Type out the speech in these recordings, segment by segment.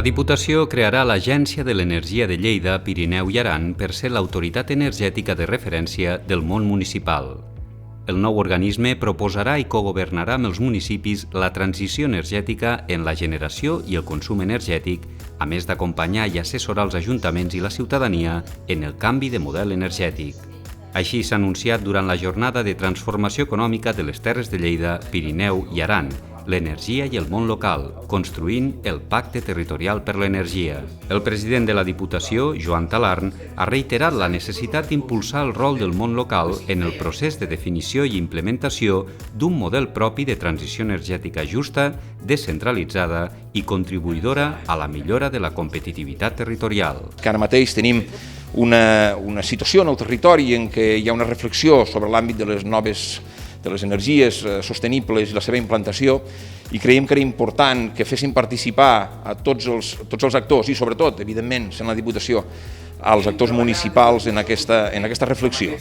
Diputació crearà l'Agència de l'Energia de Lleida, Pirineu i Aran per ser l'autoritat energètica de referència del món municipal. El nou organisme proposarà i cogovernarà amb els municipis la transició energètica en la generació i el consum energètic, a més d'acompanyar i assessorar els ajuntaments i la ciutadania en el canvi de model energètic. Així s'ha anunciat durant la jornada de transformació econòmica de les Terres de Lleida, Pirineu i Aran, l'energia i el món local, construint el Pacte Territorial per l'Energia. El president de la Diputació, Joan Talarn, ha reiterat la necessitat d'impulsar el rol del món local en el procés de definició i implementació d'un model propi de transició energètica justa, descentralitzada i contribuïdora a la millora de la competitivitat territorial. Que ara mateix tenim una situació en el territori en què hi ha una reflexió sobre l'àmbit de les energies sostenibles i la seva implantació, i creiem que era important que fessin participar a tots els actors i sobretot, evidentment, sent la Diputació, als actors municipals en aquesta reflexió.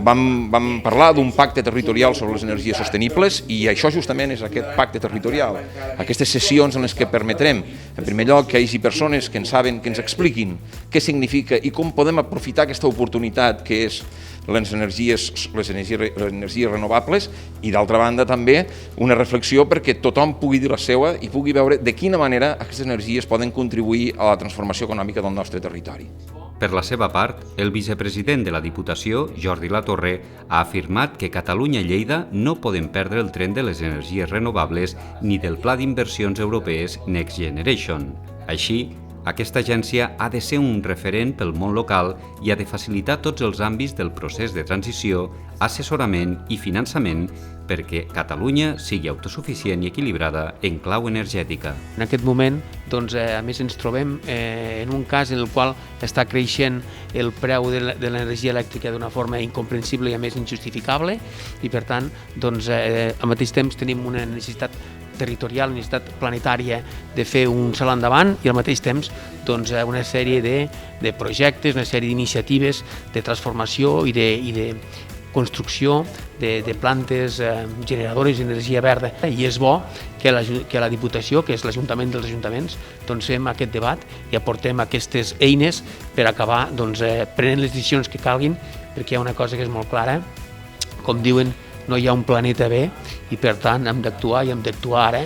Vam parlar d'un pacte territorial sobre les energies sostenibles i això justament és aquest pacte territorial, aquestes sessions en les que permetrem, en primer lloc, que hi hagi persones que ens expliquin què significa i com podem aprofitar aquesta oportunitat que és les energies renovables i, d'altra banda, també una reflexió perquè tothom pugui dir la seva i pugui veure de quina manera aquestes energies poden contribuir a la transformació econòmica del nostre territori. Per la seva part, el vicepresident de la Diputació, Jordi Latorre, ha afirmat que Catalunya i Lleida no poden perdre el tren de les energies renovables ni del pla d'inversions europees Next Generation. Així, aquesta agència ha de ser un referent pel món local i ha de facilitar tots els àmbits del procés de transició, assessorament i finançament perquè Catalunya sigui autosuficient i equilibrada en clau energètica. En aquest moment, a més, ens trobem en un cas en el qual està creixent el preu de l'energia elèctrica d'una forma incomprensible i, a més, injustificable i, per tant, al mateix temps tenim una necessitat territorial, una necessitat planetària de fer un salt endavant i al mateix temps una sèrie de projectes, una sèrie d'iniciatives de transformació i de construcció de plantes generadores d'energia verda. I és bo que la Diputació, que és l'Ajuntament dels Ajuntaments, fem aquest debat i aportem aquestes eines per acabar prenent les decisions que calguin, perquè hi ha una cosa que és molt clara, com diuen, no hi ha un planeta B i, per tant, hem d'actuar i hem d'actuar ara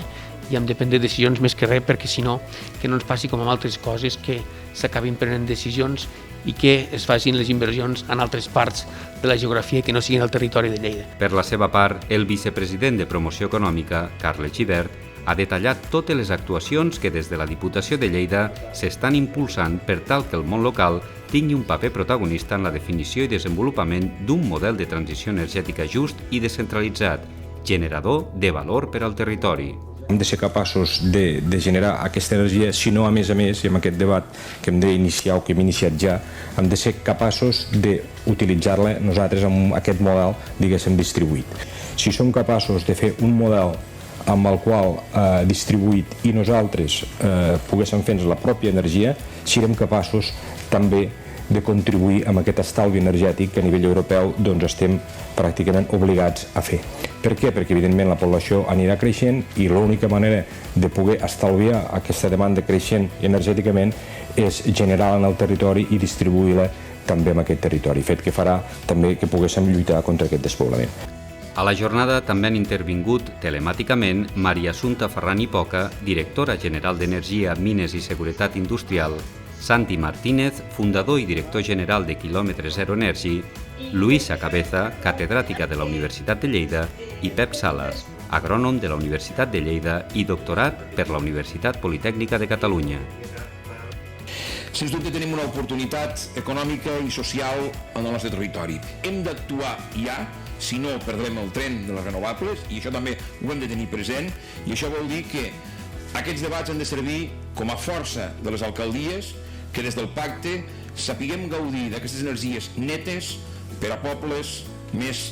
i hem de prendre decisions més que res perquè, si no, que no ens passi com amb altres coses, que s'acabin prenent decisions i que es facin les inversions en altres parts de la geografia que no siguin al territori de Lleida. Per la seva part, el vicepresident de Promoció Econòmica, Carles Gibert, ha detallat totes les actuacions que des de la Diputació de Lleida s'estan impulsant per tal que el món local tingui un paper protagonista en la definició i desenvolupament d'un model de transició energètica just i descentralitzat, generador de valor per al territori. Hem de ser capaços de generar aquesta energia, si no, a més, i amb aquest debat que hem d'iniciar o que hem iniciat ja, hem de ser capaços d'utilitzar-la nosaltres amb aquest model, diguéssim, distribuït. Si som capaços de fer un model amb el qual distribuït i nosaltres poguéssim fer la pròpia energia, serem capaços també de contribuir amb aquest estalvi energètic que a nivell europeu estem pràcticament obligats a fer. Per què? Perquè evidentment la població anirà creixent i l'única manera de poder estalviar aquesta demanda creixent energèticament és generar-la en el territori i distribuir-la també en aquest territori, fet que farà també que poguéssim lluitar contra aquest despoblament. A la jornada també han intervingut telemàticament Maria Assumpta Ferran i Poca, directora general d'Energia, Mines i Seguretat Industrial, Santi Martínez, fundador i director general de Quilòmetre Zero Energy, Luisa Cabeza, catedràtica de la Universitat de Lleida, i Pep Salas, agrònom de la Universitat de Lleida i doctorat per la Universitat Politècnica de Catalunya. Sens dubte tenim una oportunitat econòmica i social en el nostre territori. Hem d'actuar ja, si no perdrem el tren de les renovables, i això també ho hem de tenir present, i això vol dir que aquests debats han de servir com a força de les alcaldies que des del pacte sapiguem gaudir d'aquestes energies netes per a pobles més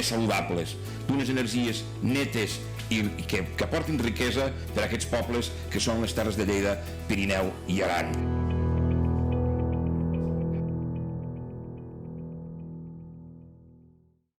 saludables, d'unes energies netes i que aportin riquesa per a aquests pobles que són les Terres de Lleida, Pirineu i Aran.